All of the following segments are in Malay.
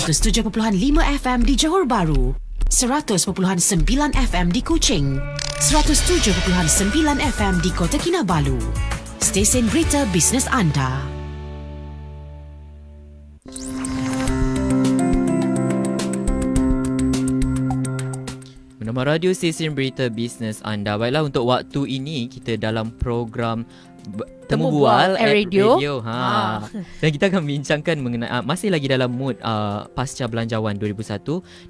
107.5 FM di Johor Bahru, 100.9 FM di Kuching, 107.9 FM di Kota Kinabalu. Stesen berita bisnes anda. Bernama radio stesen berita bisnes anda. Baiklah, untuk waktu ini kita dalam program Temu Bual Radio. Dan kita akan bincangkan mengenai masih lagi dalam mood pasca belanjawan 2001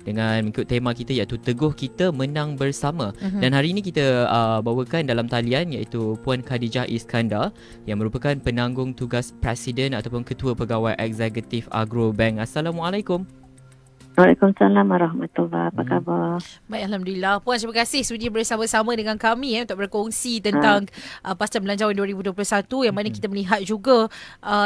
dengan mengikut tema kita iaitu Teguh Kita Menang Bersama. Dan hari ini kita bawakan dalam talian iaitu Puan Khadijah Iskandar yang merupakan penanggung tugas Presiden ataupun Ketua Pegawai Eksekutif Agrobank. Assalamualaikum. Waalaikumsalam warahmatullahi wabarakatuh. Apa khabar? Baik, Alhamdulillah. Puan, terima kasih sudi bersama-sama dengan kami untuk berkongsi tentang pasca belanjawan 2021 yang mana kita melihat juga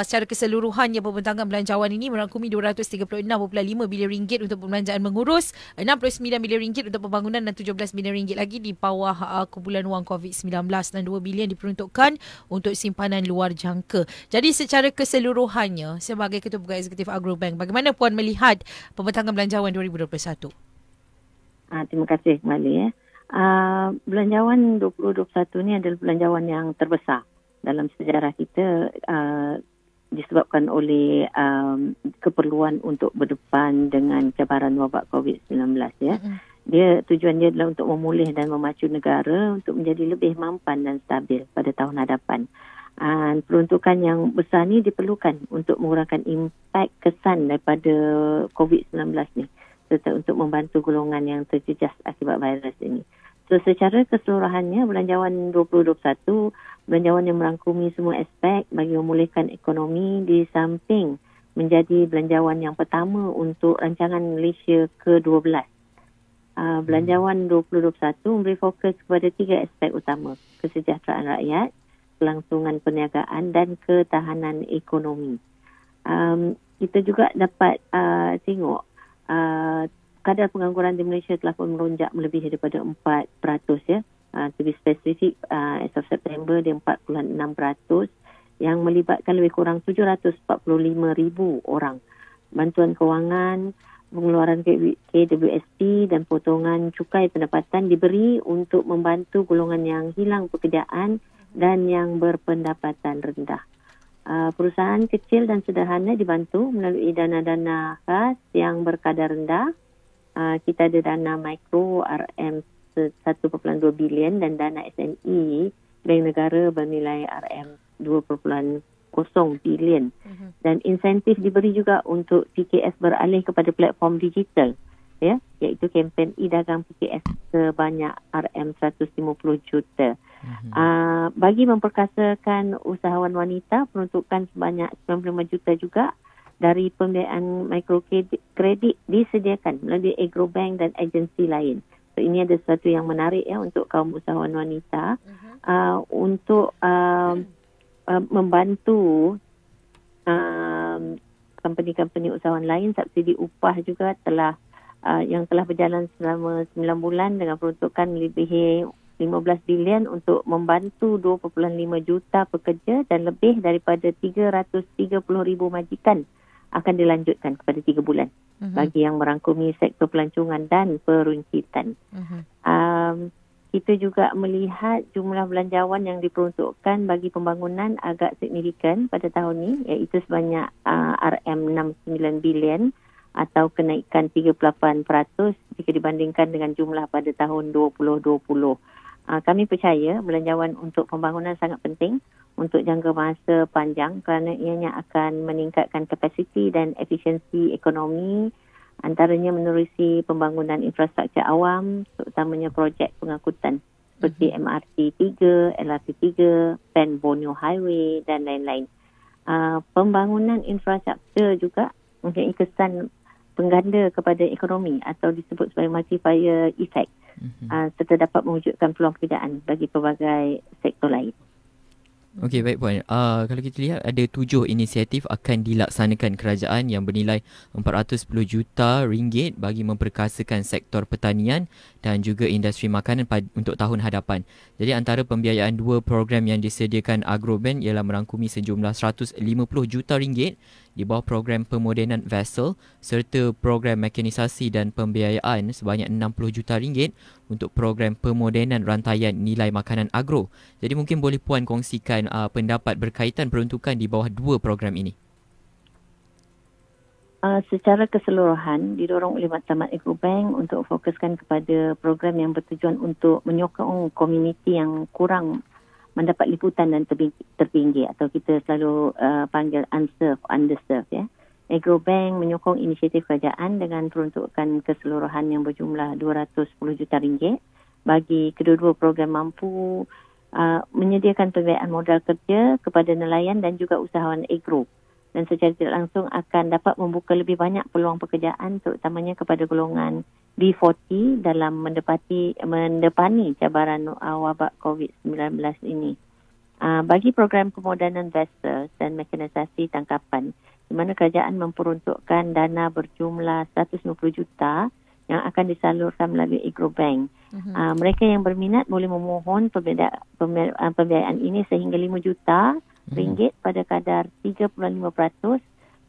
secara keseluruhannya pembentangan belanjawan ini merangkumi RM236.5 bilion untuk pembelanjaan mengurus, RM69 bilion untuk pembangunan dan RM17 bilion lagi di bawah kumpulan wang COVID-19 dan RM2 bilion diperuntukkan untuk simpanan luar jangka. Jadi secara keseluruhannya sebagai Ketua Pegawai Eksekutif Agrobank, bagaimana Puan melihat pembentangan belanjawan 2021? Terima kasih kembali. Belanjawan 2021 ni adalah belanjawan yang terbesar dalam sejarah kita, disebabkan oleh keperluan untuk berdepan dengan cabaran wabak COVID-19 ya. Tujuan dia adalah untuk memulih dan memacu negara untuk menjadi lebih mampan dan stabil pada tahun hadapan. Peruntukan yang besar ni diperlukan untuk mengurangkan impak kesan daripada COVID-19 ni serta untuk membantu golongan yang terjejas akibat virus ini. So secara keseluruhannya belanjawan 2021 belanjawan yang merangkumi semua aspek bagi memulihkan ekonomi di samping menjadi belanjawan yang pertama untuk rancangan Malaysia ke-12. Belanjawan 2021 memberi fokus kepada 3 aspek utama: kesejahteraan rakyat, kelangsungan perniagaan dan ketahanan ekonomi. Kita juga dapat tengok kadar pengangguran di Malaysia telah pun melonjak melebihi daripada 4% ya. To be specific, as of September dia 4.6% yang melibatkan lebih kurang 745,000 orang. Bantuan kewangan, pengeluaran KWSP dan potongan cukai pendapatan diberi untuk membantu golongan yang hilang pekerjaan dan yang berpendapatan rendah. Perusahaan kecil dan sederhana dibantu melalui dana-dana khas yang berkadar rendah. Kita ada dana mikro RM 1.2 bilion dan dana SME Bank Negara bernilai RM 2.0 bilion. Dan insentif diberi juga untuk PKS beralih kepada platform digital, ya, iaitu kempen e-dagang PKS sebanyak RM 150 juta. Bagi memperkasakan usahawan wanita, peruntukan sebanyak 95 juta juga dari pembiayaan mikrokredit disediakan melalui Agrobank dan agensi lain. So ini ada sesuatu yang menarik ya untuk kaum usahawan wanita untuk membantu company-company usahawan lain. Subsidi upah juga yang telah berjalan selama 9 bulan dengan peruntukan melebihi 15 bilion untuk membantu 2.5 juta pekerja dan lebih daripada 330,000 majikan akan dilanjutkan kepada 3 bulan bagi yang merangkumi sektor pelancongan dan peruncitan. Kita juga melihat jumlah belanjawan yang diperuntukkan bagi pembangunan agak signifikan pada tahun ini, iaitu sebanyak RM69 bilion atau kenaikan 38% jika dibandingkan dengan jumlah pada tahun 2020. Kami percaya belanjawan untuk pembangunan sangat penting untuk jangka masa panjang kerana ianya akan meningkatkan kapasiti dan efisiensi ekonomi, antaranya menerusi pembangunan infrastruktur awam, terutamanya projek pengangkutan seperti MRT 3, LRT 3, Pen Borneo Highway dan lain-lain. Pembangunan infrastruktur juga mempunyai kesan pengganda kepada ekonomi atau disebut sebagai multiplier effect, serta dapat mewujudkan peluang pekerjaan bagi pelbagai sektor lain. Okey, baik Puan. Kalau kita lihat ada 7 inisiatif akan dilaksanakan kerajaan yang bernilai RM410 juta bagi memperkasakan sektor pertanian dan juga industri makanan untuk tahun hadapan. Jadi antara pembiayaan 2 program yang disediakan Agrobank ialah merangkumi sejumlah RM150 juta di bawah program pemodenan vessel serta program mekanisasi dan pembiayaan sebanyak RM60 juta untuk program pemodenan rantaian nilai makanan agro. Jadi mungkin boleh Puan kongsikan pendapat berkaitan peruntukan di bawah dua program ini. Secara keseluruhan didorong oleh Maktamat Agrobank untuk fokuskan kepada program yang bertujuan untuk menyokong komuniti yang kurang mendapat liputan dan terpinggir atau kita selalu panggil underserved ya. Agrobank menyokong inisiatif kerajaan dengan peruntukan keseluruhan yang berjumlah RM210 juta bagi kedua-dua program mampu menyediakan pembiayaan modal kerja kepada nelayan dan juga usahawan agro. Dan secara tidak langsung akan dapat membuka lebih banyak peluang pekerjaan terutamanya kepada golongan B40 dalam mendepani cabaran wabak COVID-19 ini. Bagi program pemodenan vessel dan mekanisasi tangkapan, di mana kerajaan memperuntukkan dana berjumlah 150 juta yang akan disalurkan melalui Agrobank. Mereka yang berminat boleh memohon pembiayaan ini sehingga 5 juta ringgit pada kadar 3.5%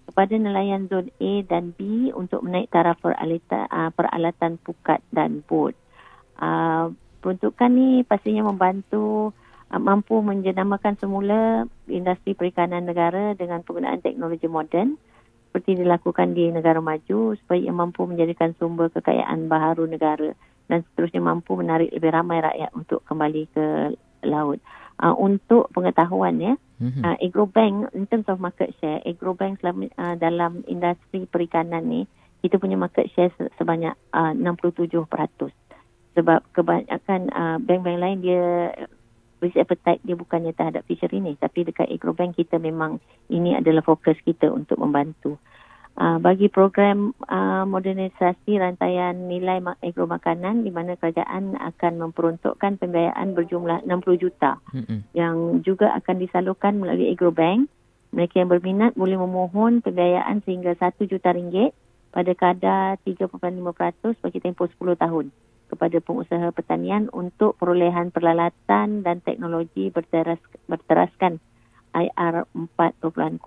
kepada nelayan zon A dan B untuk menaik taraf peralatan pukat dan bot. Peruntukan ni pastinya membantu mampu menjenamakan semula industri perikanan negara dengan penggunaan teknologi moden seperti dilakukan di negara maju supaya ia mampu menjadikan sumber kekayaan baharu negara dan seterusnya mampu menarik lebih ramai rakyat untuk kembali ke laut. Untuk pengetahuan ya, Agrobank in terms of market share, Agrobank dalam industri perikanan ni kita punya market share sebanyak 67%. Sebab kebanyakan bank-bank lain dia risk appetite dia bukannya terhadap fishery ni, tapi dekat Agrobank kita memang ini adalah fokus kita untuk membantu. Bagi program modernisasi rantaian nilai agro makanan di mana kerajaan akan memperuntukkan pembiayaan berjumlah 60 juta yang juga akan disalurkan melalui Agrobank. Mereka yang berminat boleh memohon pembiayaan sehingga 1 juta ringgit pada kadar 3.5% bagi tempoh 10 tahun kepada pengusaha pertanian untuk perolehan peralatan dan teknologi berteraskan IR 4.0.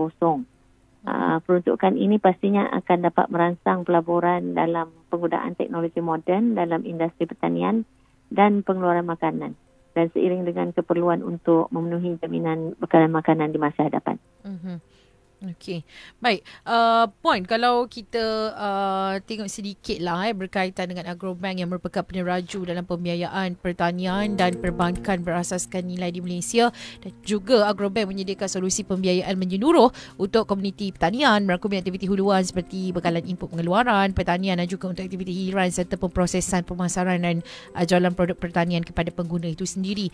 Peruntukan ini pastinya akan dapat merangsang pelaburan dalam penggunaan teknologi moden dalam industri pertanian dan pengeluaran makanan dan seiring dengan keperluan untuk memenuhi jaminan bekalan makanan di masa hadapan. Okey. Baik. Puan, kalau kita tengok sedikit lah berkaitan dengan Agrobank yang merupakan peneraju dalam pembiayaan pertanian dan perbankan berasaskan nilai di Malaysia dan juga Agrobank menyediakan solusi pembiayaan menyeluruh untuk komuniti pertanian merangkumi aktiviti huluan seperti bekalan input pengeluaran pertanian dan juga untuk aktiviti hiliran serta pemprosesan, pemasaran dan jualan produk pertanian kepada pengguna itu sendiri.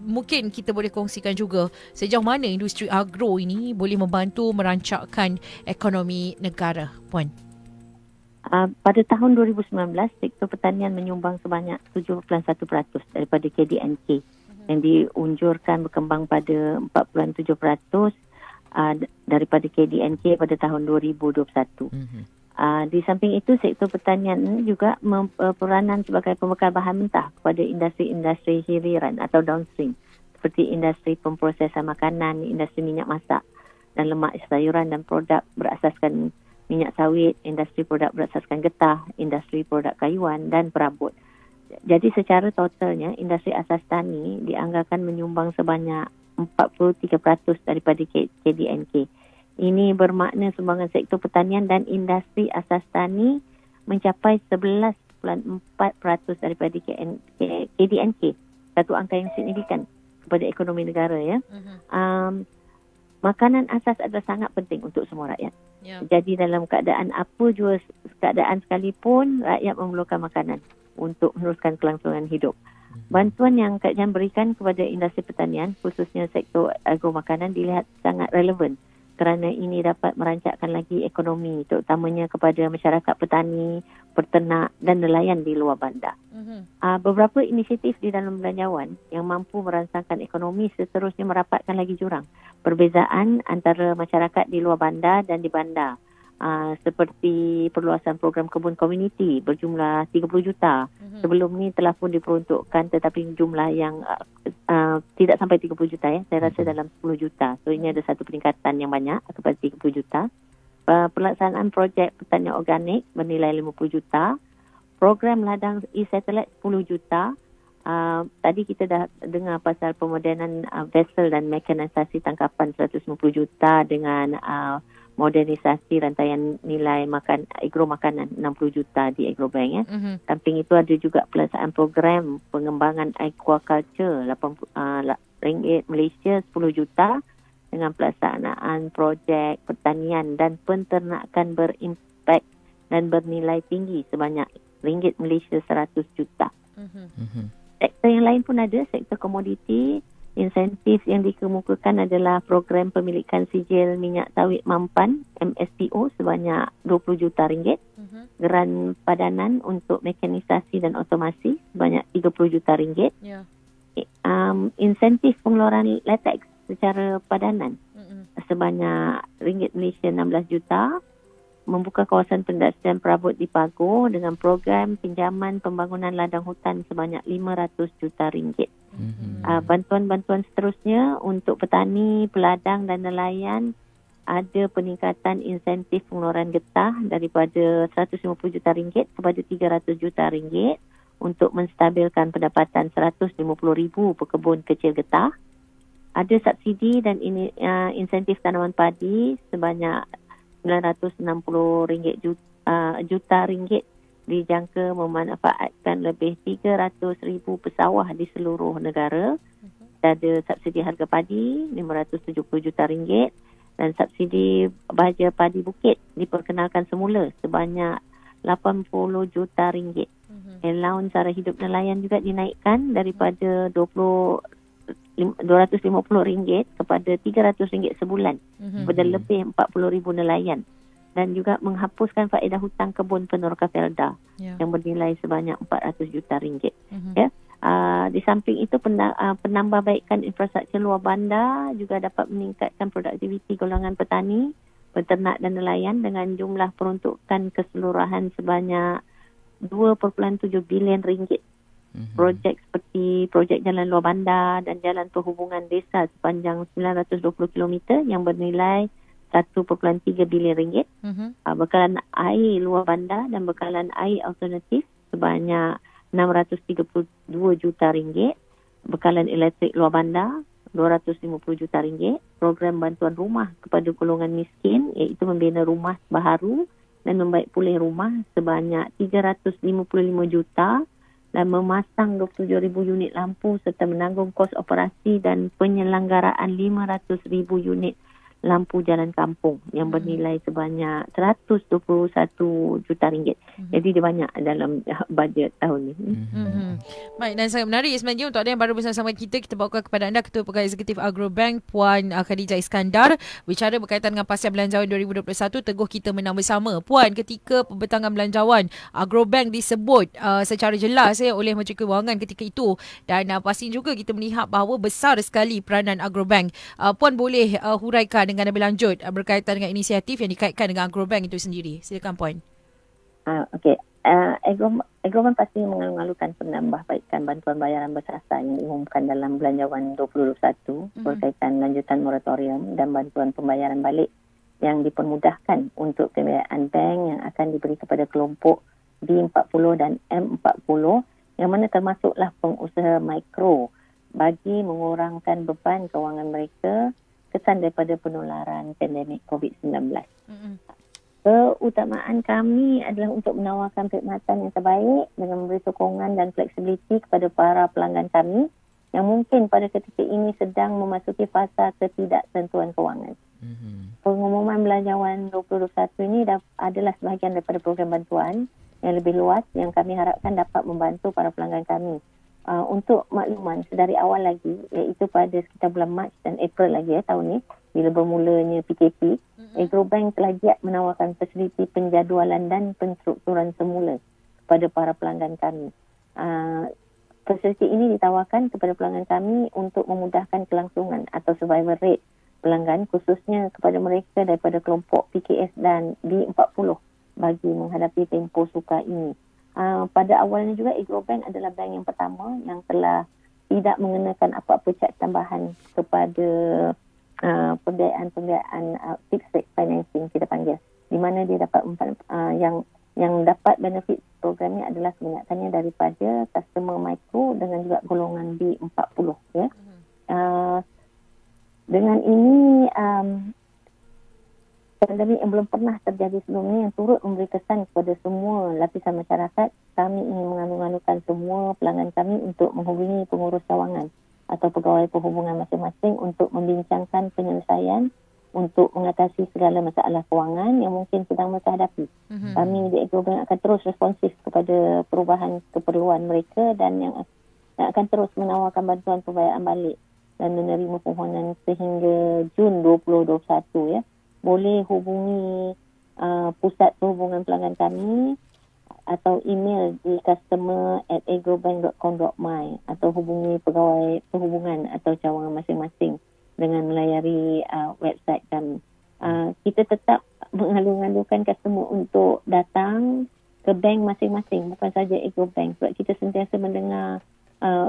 Mungkin kita boleh kongsikan juga sejauh mana industri agro ini boleh membantu merancangkan ekonomi negara, Puan. Pada tahun 2019, sektor pertanian menyumbang sebanyak 7.1% daripada KDNK yang diunjurkan berkembang pada 4.7% daripada KDNK pada tahun 2021. Di samping itu, sektor pertanian juga berperanan sebagai pembekal bahan mentah kepada industri-industri hiliran atau downstream seperti industri pemprosesan makanan, industri minyak masak dan lemak sayuran dan produk berasaskan minyak sawit, industri produk berasaskan getah, industri produk kayuan dan perabot. Jadi secara totalnya, industri asas tani dianggarkan menyumbang sebanyak 43% daripada KDNK. Ini bermakna sumbangan sektor pertanian dan industri asas tani mencapai 11.4% daripada KDNK. Satu angka yang signifikan kepada ekonomi negara ya. Makanan asas adalah sangat penting untuk semua rakyat. Jadi dalam keadaan apa jua keadaan sekalipun, rakyat memerlukan makanan untuk meneruskan kelangsungan hidup. Bantuan yang kerajaan berikan kepada industri pertanian, khususnya sektor agro makanan, dilihat sangat relevan kerana ini dapat merancangkan lagi ekonomi terutamanya kepada masyarakat petani, peternak dan nelayan di luar bandar. Beberapa inisiatif di dalam belanjawan yang mampu merangsangkan ekonomi seterusnya merapatkan lagi jurang perbezaan antara masyarakat di luar bandar dan di bandar. seperti perluasan program kebun komuniti berjumlah 30 juta. Sebelum ni telah pun diperuntukkan tetapi jumlah yang tidak sampai 30 juta ya. Saya rasa dalam 10 juta. So ini ada satu peningkatan yang banyak kepada 30 juta. Pelaksanaan projek pertanian organik bernilai 50 juta. Program ladang e-satellite 10 juta. Tadi kita dah dengar pasal pemodenan vessel dan mekanisasi tangkapan 150 juta dengan modernisasi rantaian nilai agro makanan 60 juta di Agrobank ya. Samping itu ada juga pelaksanaan program pengembangan aquaculture RM80 Malaysia 10 juta dengan pelaksanaan projek pertanian dan penternakan berimpak dan bernilai tinggi sebanyak RM Malaysia 100 juta. Sektor yang lain pun ada, sektor komoditi. Insentif yang dikemukakan adalah program pemilikan sijil minyak sawit mampan MSPO sebanyak RM20 juta. Geran padanan untuk mekanisasi dan otomasi sebanyak RM30 juta. Yeah. Insentif pengeluaran latex secara padanan sebanyak RM Malaysia 16 juta. Membuka kawasan pendasian perabot di Pagoh dengan program pinjaman pembangunan ladang hutan sebanyak RM500 juta. Bantuan-bantuan seterusnya untuk petani, peladang dan nelayan ada peningkatan insentif pengeluaran getah daripada RM150 juta kepada RM300 juta untuk menstabilkan pendapatan RM150,000 pekebun kecil getah. Ada subsidi dan insentif tanaman padi sebanyak RM960 juta dijangka memanfaatkan lebih 300,000 pesawah di seluruh negara. Ada subsidi harga padi RM570 juta dan subsidi bahagia padi bukit diperkenalkan semula sebanyak RM80 juta. Allowance sara hidup nelayan juga dinaikkan daripada RM250 kepada RM300 sebulan kepada lebih 40,000 nelayan, dan juga menghapuskan faedah hutang kebun peneroka Felda yang bernilai sebanyak RM400 juta. Ya. Di samping itu penambahbaikan infrastruktur luar bandar juga dapat meningkatkan produktiviti golongan petani, peternak dan nelayan dengan jumlah peruntukan keseluruhan sebanyak RM2.7 bilion. Projek seperti projek jalan luar bandar dan jalan perhubungan desa sepanjang 920 km yang bernilai RM1.3 bilion. Bekalan air luar bandar dan bekalan air alternatif sebanyak RM632 juta. Bekalan elektrik luar bandar RM250 juta. Program bantuan rumah kepada golongan miskin iaitu membina rumah baharu dan membaik pulih rumah sebanyak RM355 juta dan memasang 27,000 unit lampu serta menanggung kos operasi dan penyelenggaraan 500,000 unit lampu jalan kampung yang bernilai sebanyak RM121 juta. Jadi dia banyak dalam bajet tahun ini. Baik, dan sangat menarik sebenarnya untuk anda yang baru bersama kita bawakan kepada anda Ketua Pegawai Eksekutif Agrobank Puan Khadijah Iskandar bicara berkaitan dengan Pasar Belanjawan 2021 Teguh Kita Menang Bersama. Puan, ketika pembentangan belanjawan Agrobank disebut secara jelas oleh Menteri Kewangan ketika itu, dan pasti juga kita melihat bahawa besar sekali peranan Agrobank. Puan boleh huraikan dengan lebih lanjut berkaitan dengan inisiatif yang dikaitkan dengan Agrobank itu sendiri. Silakan Puan. Okey. Agrobank pasti mengalu-alukan penambahbaikan bantuan bayaran bersasar yang diumumkan dalam Belanjawan 2021 berkaitan lanjutan moratorium dan bantuan pembayaran balik yang dipermudahkan untuk pembiayaan bank yang akan diberi kepada kelompok B40 dan M40 yang mana termasuklah pengusaha mikro bagi mengurangkan beban kewangan mereka kesan daripada penularan pandemik COVID-19. Keutamaan kami adalah untuk menawarkan perkhidmatan yang terbaik dengan memberi sokongan dan fleksibiliti kepada para pelanggan kami yang mungkin pada ketika ini sedang memasuki fasa ketidaktentuan kewangan. Pengumuman Belanjawan 2021 ini adalah sebahagian daripada program bantuan yang lebih luas yang kami harapkan dapat membantu para pelanggan kami. Untuk makluman, sedari awal lagi, iaitu pada sekitar bulan Mac dan April lagi tahun ni, bila bermulanya PKP, Agrobank telah giat menawarkan fasiliti penjadualan dan penstrukturan semula kepada para pelanggan kami. Fasiliti ini ditawarkan kepada pelanggan kami untuk memudahkan kelangsungan atau survival rate pelanggan, khususnya kepada mereka daripada kelompok PKS dan B40 bagi menghadapi tempoh sukar ini. Pada awalnya juga Agrobank adalah bank yang pertama yang telah tidak mengenakan apa-apa caj tambahan kepada pembiayaan fixed rate financing kita panggil, di mana dia dapat yang dapat benefit program ini adalah kebanyakannya daripada customer mikro dengan juga golongan B40 ya. Dengan ini pandemik yang belum pernah terjadi sebelum ini yang turut memberi kesan kepada semua lapisan masyarakat, kami ingin mengalu-alukan semua pelanggan kami untuk menghubungi pengurus cawangan atau pegawai perhubungan masing-masing untuk membincangkan penyelesaian untuk mengatasi segala masalah kewangan yang mungkin sedang mereka hadapi. Kami di Agrobank akan terus responsif kepada perubahan keperluan mereka dan yang akan terus menawarkan bantuan pembayaran balik dan menerima permohonan sehingga Jun 2021 ya. Boleh hubungi pusat perhubungan pelanggan kami atau email di customer@agrobank.com.my atau hubungi pegawai perhubungan atau cawangan masing-masing dengan melayari website kami. Kita tetap mengalu-alukan customer untuk datang ke bank masing-masing, bukan saja Agrobank, sebab kita sentiasa mendengar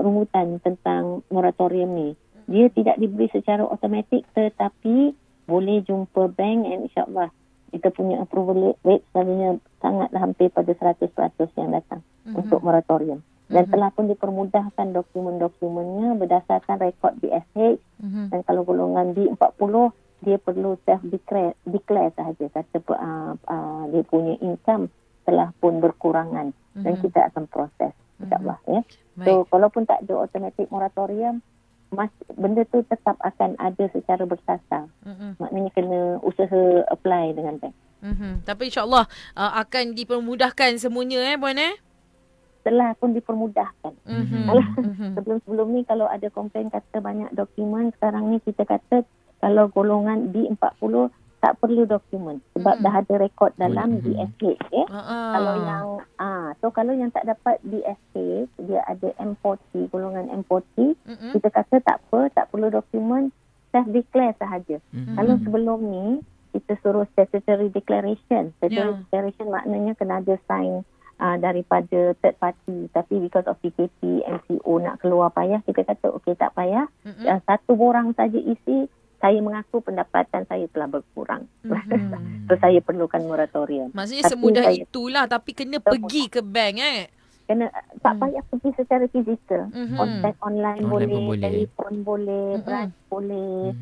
rungutan tentang moratorium ni. Dia tidak diberi secara automatik, tetapi boleh jumpa bank and insyaAllah kita punya approval rate selalunya sangatlah hampir pada 100% yang datang untuk moratorium. Dan telah pun dipermudahkan dokumen-dokumennya berdasarkan rekod BSH. Dan kalau golongan B40, dia perlu self-declare sahaja. Kata dia punya income telah pun berkurangan. Dan kita akan proses. InsyaAllah. Ya. So, kalaupun tak ada automatic moratorium, benda tu tetap akan ada secara bersasar. Maknanya kena usaha apply dengan bank. Tapi insyaAllah akan dipermudahkan semuanya Puan Telah pun dipermudahkan. Sebelum-sebelum ni kalau ada komplain kata banyak dokumen, sekarang ni kita kata kalau golongan B40 tak perlu dokumen sebab dah ada rekod dalam BSH Kalau yang kalau yang tak dapat BSH, dia ada M40, golongan M40, kita kata tak perlu dokumen, self declare sahaja. Kalau sebelum ni kita suruh statutory declaration. Statutory declaration maknanya kena ada sign daripada third party, tapi because of PKP, MCO nak keluar payah, kita kata okey tak payah, satu borang saja isi, saya mengaku pendapatan saya telah berkurang. So saya perlukan moratorium. Maksudnya tapi semudah itulah, tapi kena pergi ke bank Kena tak payah pergi secara fizikal. Kontak online boleh, telefon boleh, branch boleh.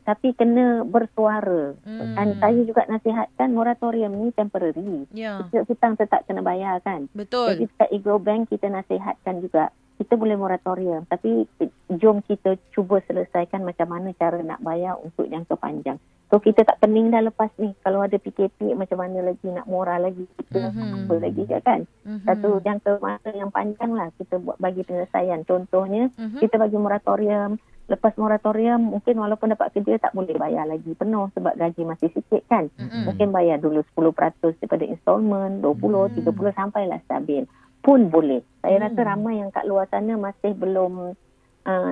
Tapi kena bersuara. Dan saya juga nasihatkan moratorium ni temporary. Kita tetap kena bayar kan. Betul. Jadi dekat Agrobank kita nasihatkan juga, kita boleh moratorium, tapi jom kita cuba selesaikan macam mana cara nak bayar untuk jangka panjang. So kita tak pening dah lepas ni. Kalau ada PKP macam mana lagi nak murah lagi, kita apa lagi kan. Satu jangka masa yang panjang lah kita buat bagi penyelesaian. Contohnya kita bagi moratorium. Lepas moratorium mungkin walaupun dapat kerja tak boleh bayar lagi penuh sebab gaji masih sikit kan. Mungkin bayar dulu 10% daripada installment, 20, 30 sampailah stabil. Pun boleh. Saya rasa ramai yang kat luar sana masih belum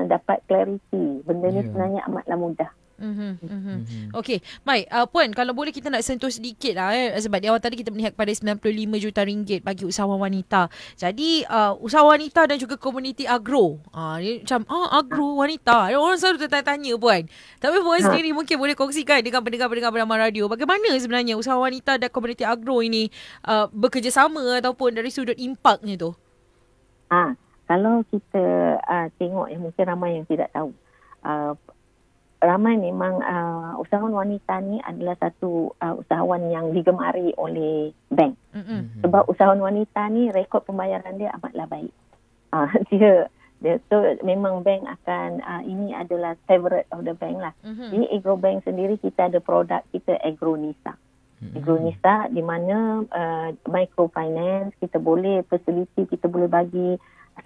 dapat clarity. Benda ni sebenarnya amatlah mudah. Okey, baik. Puan, kalau boleh kita nak sentuh sedikit lah sebab di awal tadi kita melihat kepada 95 juta ringgit bagi usahawan wanita. Jadi usahawan wanita dan juga komuniti agro. Dia macam agro wanita. Orang selalu tertanya-tanya Puan. Tapi Puan sendiri mungkin boleh kongsikan dengan pendengar-pendengar bernama radio bagaimana sebenarnya usahawan wanita dan komuniti agro ini bekerjasama ataupun dari sudut impaknya tu. Kalau kita tengok mungkin ramai yang tidak tahu. Ramai memang usahawan wanita ni adalah satu usahawan yang digemari oleh bank. Sebab usahawan wanita ni rekod pembayaran dia amatlah baik. Dia so memang bank akan ini adalah favorite of the bank lah. Di Agrobank sendiri kita ada produk kita Agronisa. Agronisa di mana microfinance kita boleh facility, kita boleh bagi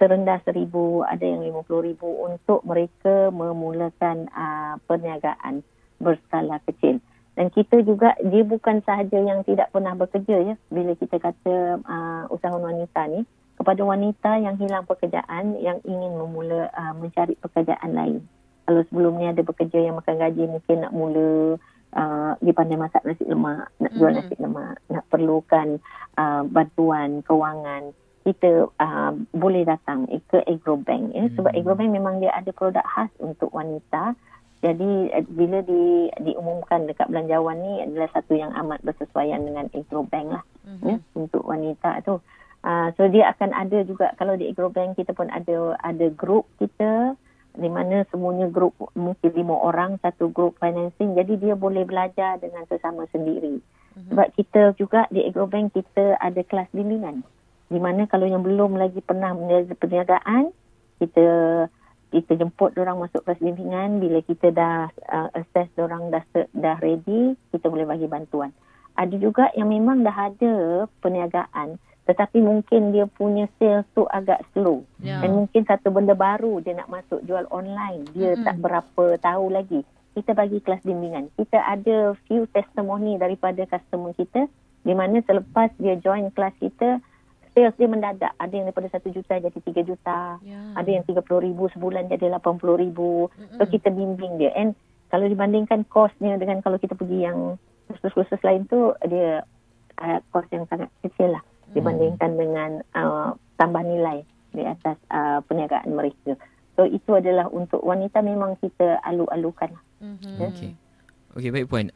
serendah 1,000, ada yang 50,000 untuk mereka memulakan perniagaan berskala kecil. Dan kita juga, dia bukan sahaja yang tidak pernah bekerja ya. Bila kita kata usahawan wanita ni, kepada wanita yang hilang pekerjaan, yang ingin mencari pekerjaan lain. Kalau sebelum ni ada pekerja yang makan gaji mungkin nak mula dia pandai masak nasi lemak, nak jual nasi lemak, nak perlukan bantuan kewangan, kita boleh datang ke Agrobank ya. Sebab Agrobank memang dia ada produk khas untuk wanita. Jadi bila diumumkan dekat belanjawan ni adalah satu yang amat bersesuaian dengan Agrobank lah ya, untuk wanita tu. So dia akan ada juga, kalau di Agrobank kita pun ada grup kita di mana semuanya grup mungkin 5 orang, satu grup financing. Jadi dia boleh belajar dengan sesama sendiri. Sebab kita juga di Agrobank kita ada kelas bimbingan. Di mana kalau yang belum lagi pernah menjadi perniagaan, kita jemput orang masuk kelas bimbingan. Bila kita dah assess orang dah ready, kita boleh bagi bantuan. Ada juga yang memang dah ada perniagaan tetapi mungkin dia punya sales tu agak slow. Dan mungkin satu benda baru dia nak masuk jual online. Dia tak berapa tahu lagi. Kita bagi kelas bimbingan. Kita ada few testimoni daripada customer kita di mana selepas dia join kelas kita, sales dia mendadak. Ada yang daripada 1 juta jadi 3 juta. Ada yang 30,000 sebulan jadi 80,000. So kita bimbing dia. And kalau dibandingkan kosnya dengan kalau kita pergi yang kursus-kursus lain tu, dia kos yang sangat kecil lah dibandingkan dengan tambah nilai di atas perniagaan mereka. So itu adalah untuk wanita memang kita alu-alukan. Okey, baik Puan.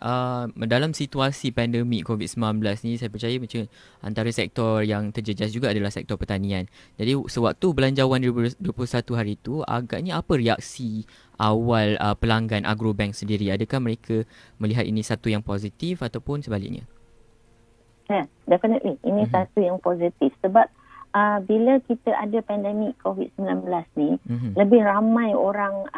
Dalam situasi pandemik COVID-19 ni, saya percaya macam antara sektor yang terjejas juga adalah sektor pertanian. Jadi sewaktu belanjawan 2021 hari itu, agaknya apa reaksi awal pelanggan Agrobank sendiri? Adakah mereka melihat ini satu yang positif ataupun sebaliknya? Definitely. Ini satu yang positif. Sebab bila kita ada pandemik COVID-19 ni, lebih ramai orang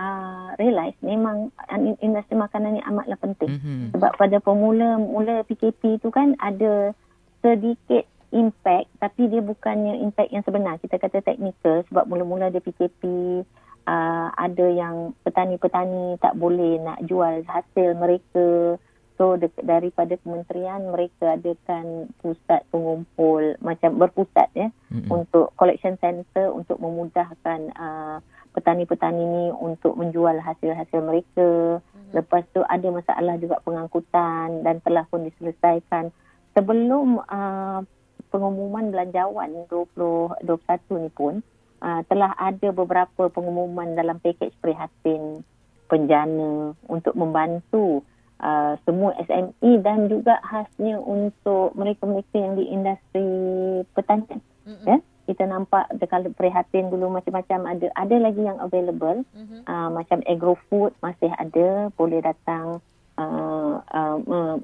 realise memang industri makanan ni amatlah penting. Sebab pada mula PKP tu kan ada sedikit impact, tapi dia bukannya impact yang sebenar. Kita kata teknikal, sebab mula-mula ada PKP, ada yang petani-petani tak boleh nak jual hasil mereka. So daripada kementerian mereka adakan pusat pengumpul, macam berpusat ya, untuk collection center untuk memudahkan petani-petani ni untuk menjual hasil-hasil mereka. Lepas tu ada masalah juga pengangkutan dan telah pun diselesaikan. Sebelum pengumuman belanjawan 2021 ni pun telah ada beberapa pengumuman dalam pakej prihatin penjana untuk membantu semua SME dan juga khasnya untuk mereka-mereka yang di industri pertanian. Ya, kita nampak kalau prihatin dulu macam-macam ada lagi yang available. Macam agrofood masih ada, boleh datang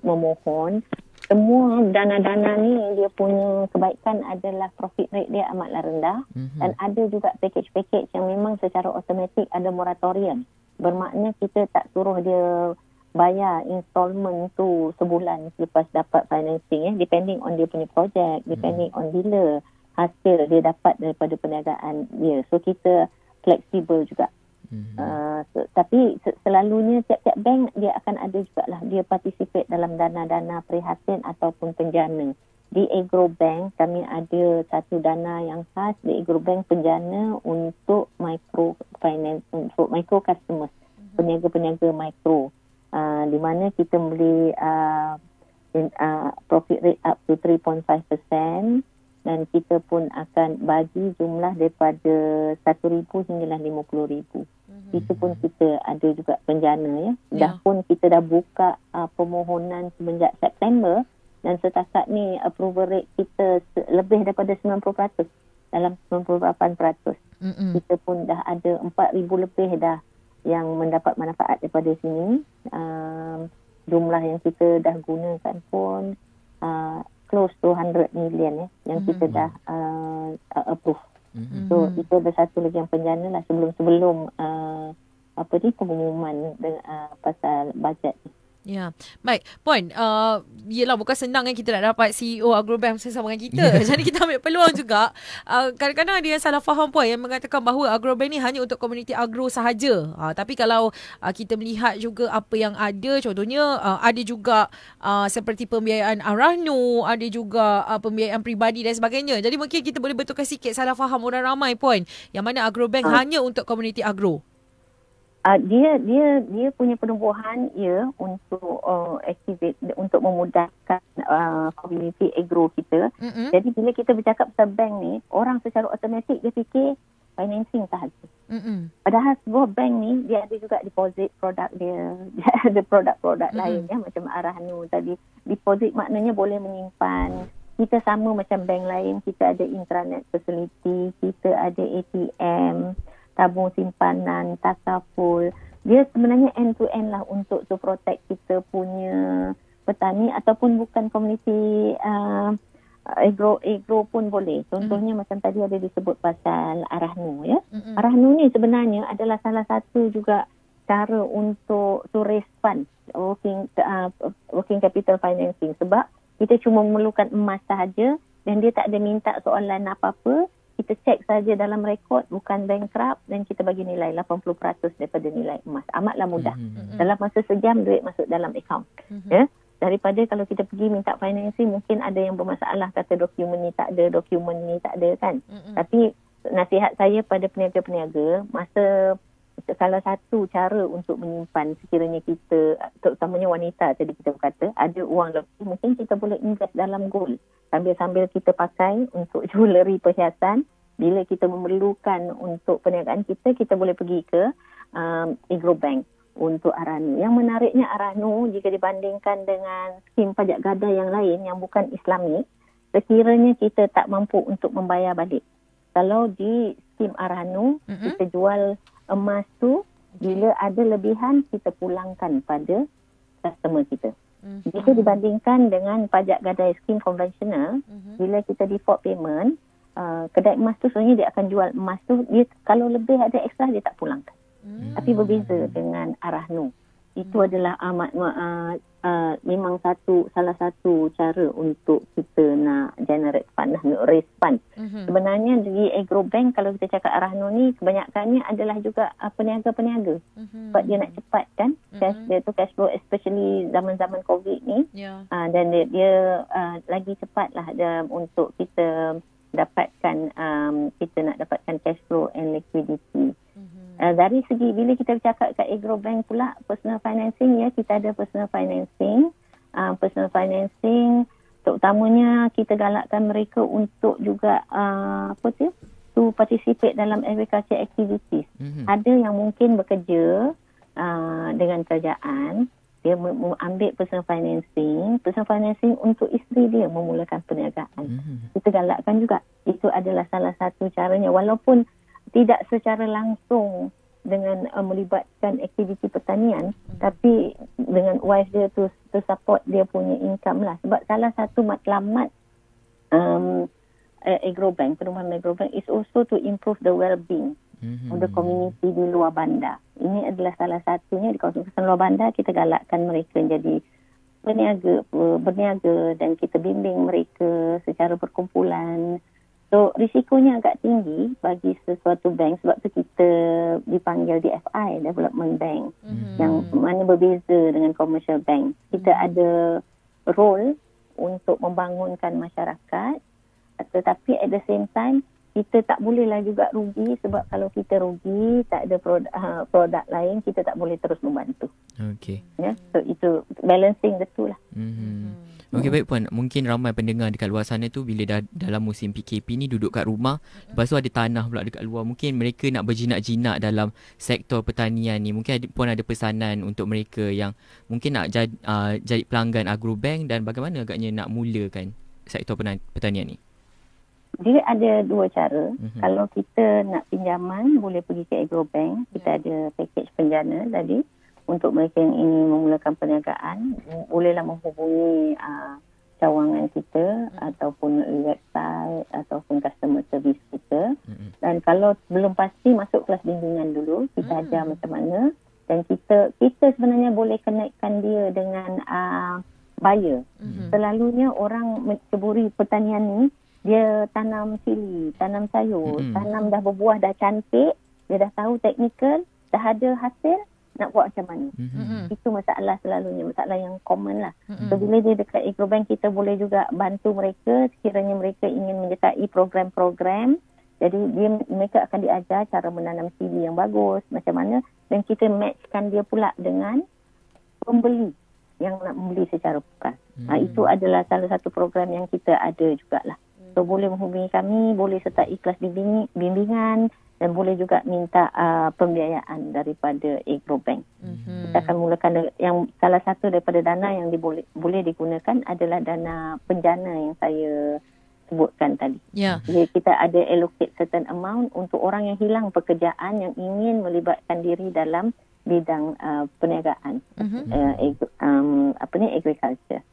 memohon. Semua dana-dana ni dia punya kebaikan adalah profit rate dia amatlah rendah. Dan ada juga package-package yang memang secara automatik ada moratorium. Bermakna kita tak suruh dia bayar installment tu sebulan selepas dapat financing depending on dia punya projek, depending on bila hasil dia dapat daripada perniagaan dia. So kita fleksibel juga. Tapi selalunya tiap-tiap bank dia akan ada jugalah dia participate dalam dana-dana prihatin ataupun penjana. Di Agrobank kami ada satu dana yang khas di Agrobank penjana untuk micro finance, untuk micro customers, peniaga-peniaga mikro. Di mana kita beli profit rate up to 3.5% dan kita pun akan bagi jumlah daripada 1,000 hinggalah 50,000. Itu pun kita ada juga penjana ya. Dah pun kita dah buka permohonan semenjak September dan setakat ni approval rate kita lebih daripada 90%, dalam 98%. Kita pun dah ada 4,000 lebih dah yang mendapat manfaat daripada sini. Jumlah yang kita dah gunakan pun close to 100 million yang kita dah approve. So itu ada satu lagi yang penjana lah sebelum pengumuman pasal bajet ni. Ya, baik. Puan, yelah bukan senang kan kita nak dapat CEO Agrobank bersama dengan kita. Jadi kita ambil peluang juga. Kadang-kadang ada yang salah faham Puan yang mengatakan bahawa Agrobank ni hanya untuk komuniti agro sahaja. Tapi kalau kita melihat juga apa yang ada, contohnya ada juga seperti pembiayaan Arahno, ada juga pembiayaan peribadi dan sebagainya. Jadi mungkin kita boleh betulkan sikit salah faham orang ramai Puan, yang mana Agrobank hanya untuk komuniti agro. Dia punya penubuhan untuk activate, untuk memudahkan community agro kita. Jadi bila kita bercakap pasal bank ni, orang secara automatik dia fikir financing sahaja. Padahal sebuah bank ni dia ada juga deposit produk dia. Dia ada produk-produk lain macam Arahnu tadi. Deposit maknanya boleh menyimpan. Kita sama macam bank lain, kita ada intranet facility, kita ada ATM, tabung simpanan, takaful. Dia sebenarnya end to end lah untuk to protect kita punya petani ataupun bukan community agro pun boleh. Contohnya macam tadi ada disebut pasal Arahnu ya. Arahnu ni sebenarnya adalah salah satu juga cara untuk to raise fund, working capital financing, sebab kita cuma memerlukan emas sahaja dan dia tak ada minta soalan apa-apa. Kita cek saja dalam rekod, bukan bankrupt, dan kita bagi nilai 80% daripada nilai emas. Amatlah mudah. Dalam masa sejam, duit masuk dalam akaun. Ya? Daripada kalau kita pergi minta financing, mungkin ada yang bermasalah, kata dokumen ni tak ada kan. Tapi nasihat saya pada peniaga-peniaga, salah satu cara untuk menyimpan sekiranya kita, terutamanya wanita tadi kita berkata, ada wang lebih, mungkin kita boleh invest dalam gold. Sambil-sambil kita pakai untuk jewellery perhiasan, bila kita memerlukan untuk perniagaan kita, kita boleh pergi ke Agro Bank untuk Arahnu. Yang menariknya Arahnu jika dibandingkan dengan skim pajak gada yang lain yang bukan Islamik, sekiranya kita tak mampu untuk membayar balik. Kalau di skim Arahnu, kita jual emas tu, bila ada lebihan, kita pulangkan pada customer kita. Jika dibandingkan dengan pajak gadai skim konvensional, bila kita default payment, kedai emas tu sebenarnya dia akan jual emas tu, dia kalau lebih ada ekstra dia tak pulangkan. Tapi berbeza dengan Arahnu. Itu adalah memang salah satu cara untuk kita nak generate fund, nak raise fund. Sebenarnya di Agro Bank, kalau kita cakap Arahnu ni, kebanyakannya adalah juga peniaga-peniaga. Sebab dia nak cepat kan, cash flow, especially zaman-zaman COVID ni. Dan dia lagi cepat lah untuk kita dapatkan, kita nak dapatkan cash flow and liquidity. Dari segi bila kita bercakap kat Agro Bank pula, personal financing, ya, kita ada personal financing. Personal financing terutamanya kita galakkan mereka untuk juga to participate dalam agriculture activities. Ada yang mungkin bekerja dengan kerajaan, dia ambil personal financing untuk isteri dia memulakan perniagaan. Kita galakkan juga. Itu adalah salah satu caranya, walaupun tidak secara langsung dengan melibatkan aktiviti pertanian, tapi dengan wife dia to support dia punya income lah. Sebab salah satu matlamat Agro Bank, perumahan Agro Bank is also to improve the well-being of the community di luar bandar. Ini adalah salah satunya. Di kawasan luar bandar, kita galakkan mereka jadi berniaga dan kita bimbing mereka secara berkumpulan. So, risikonya agak tinggi bagi sesuatu bank, sebab tu kita dipanggil DFI, Development Bank, yang mana berbeza dengan commercial bank. Kita ada role untuk membangunkan masyarakat, tetapi at the same time, kita tak bolehlah juga rugi, sebab kalau kita rugi, tak ada produk lain, kita tak boleh terus membantu. Okey. Ya, so itu balancing the two lah. Okey, baik Puan. Mungkin ramai pendengar dekat luar sana tu bila dah dalam musim PKP ni duduk kat rumah, lepas tu ada tanah pula dekat luar. Mungkin mereka nak berjinak-jinak dalam sektor pertanian ni. Mungkin Puan ada pesanan untuk mereka yang mungkin nak jadi pelanggan Agrobank, dan bagaimana agaknya nak mulakan sektor pertanian ni? Dia ada dua cara. Kalau kita nak pinjaman, boleh pergi ke Agrobank. Kita ada package penjana tadi. Untuk mereka yang ingin memulakan perniagaan, bolehlah menghubungi cawangan kita ataupun website ataupun customer service kita. Dan kalau belum pasti, masuk kelas bimbingan dulu. Kita ajar macam mana. Dan kita sebenarnya boleh connectkan dia dengan buyer. Selalunya orang menceburi pertanian ni, dia tanam cili, tanam sayur, tanam dah berbuah, dah cantik, dia dah tahu teknikal, dah ada hasil, nak buat macam mana. Itu masalah selalunya, masalah yang common lah. So bila dia dekat Agrobank, kita boleh juga bantu mereka sekiranya mereka ingin menyertai program-program Jadi mereka akan diajar cara menanam CD yang bagus, macam mana, dan kita matchkan dia pula dengan pembeli yang nak membeli secara bukan. Itu adalah salah satu program yang kita ada jugalah. So boleh menghubungi kami, boleh sertai kelas bimbingan dan boleh juga minta pembiayaan daripada Agrobank. Kita akan mulakan yang salah satu daripada dana yang boleh digunakan adalah dana penjana yang saya sebutkan tadi. Jadi kita ada allocate certain amount untuk orang yang hilang pekerjaan yang ingin melibatkan diri dalam bidang perniagaan, agriculture.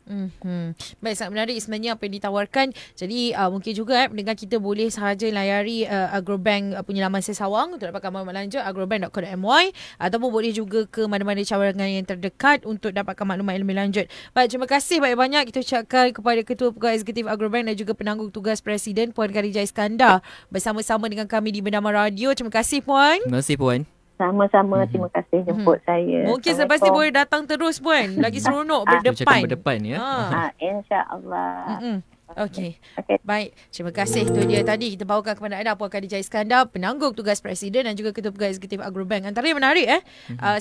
Baik, sangat menarik sebenarnya apa yang ditawarkan. Jadi mungkin juga dengan kita boleh sahaja layari Agrobank punya laman sesawang untuk dapatkan maklumat lanjut, agrobank.co.my, ataupun boleh juga ke mana-mana cawangan yang terdekat untuk dapatkan maklumat lebih lanjut. Baik, terima kasih banyak-banyak kita ucapkan kepada Ketua Pegawai Eksekutif Agrobank dan juga Penanggung Tugas Presiden Puan Khadijah Iskandar bersama-sama dengan kami di Bernama Radio. Terima kasih Puan. Terima kasih Puan. Sama-sama, terima kasih jemput saya. Mungkin selepas ni boleh datang terus Puan. Lagi seronok berdepan ya. InsyaAllah. Okey. Baik, terima kasih. Itu dia tadi kita bawakan kepada anda Puan Khadijah Iskandar, Penanggung Tugas Presiden dan juga Ketua Pegawai Eksekutif Agrobank. Antara yang menarik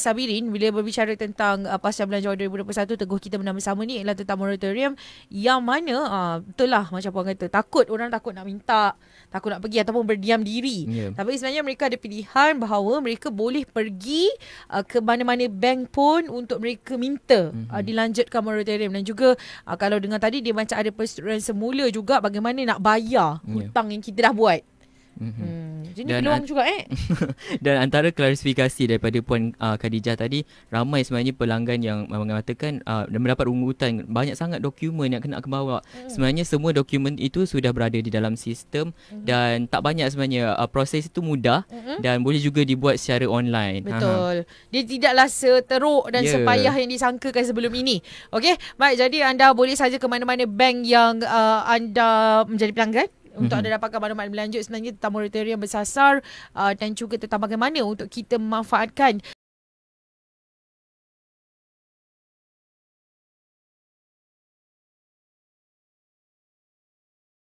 Sabirin, bila berbicara tentang Pasca Belanjawan 2021, teguh kita bersama ni ialah tentang moratorium yang mana betul lah macam Puan kata, orang takut nak minta, takut nak pergi ataupun berdiam diri. Tapi sebenarnya mereka ada pilihan bahawa mereka boleh pergi ke mana-mana bank pun untuk mereka minta dilanjutkan moratorium. Dan juga kalau dengar tadi dia macam ada persetujuan semula juga bagaimana nak bayar hutang yang kita dah buat. Jadi peluang juga Dan antara klarifikasi daripada Puan Khadijah tadi, ramai sebenarnya pelanggan yang mengatakan dan mendapat rungutan banyak sangat dokumen yang kena bawa. Sebenarnya semua dokumen itu sudah berada di dalam sistem dan tak banyak sebenarnya, proses itu mudah dan boleh juga dibuat secara online. Betul. Dia tidaklah seteruk dan sepayah yang disangkakan sebelum ini. Okey, baik, jadi anda boleh saja ke mana-mana bank yang anda menjadi pelanggan untuk anda dapatkan maklumat lebih lanjut sebenarnya tentang moratorium bersasar dan juga tentang bagaimana untuk kita memanfaatkan